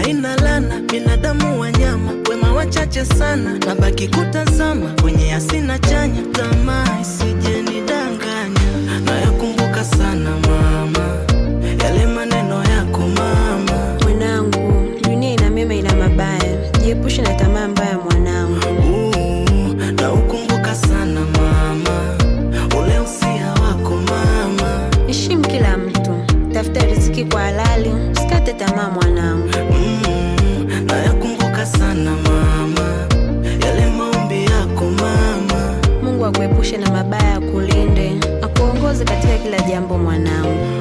haina lana, binadamu wanyama, wema wachache sana, nabaki kutazama kwenye asina chanya. Tamaa isije nidanganya, nayakumbuka sana mama, yale maneno yako mama. Mwanangu, dunia ina mema ina mabaya, jiepushe na tamaa mbaya mwanangu. Naukumbuka sana mama, ule usia wako mama. Heshimu kila mtu, tafuta riziki kwa halali, usikate tamaa mwanangu. Nayakumbuka sana mama, yale maombi yako mama. Mungu akuepushe na mabaya, akulinde, akuongoze katika kila jambo mwanangu.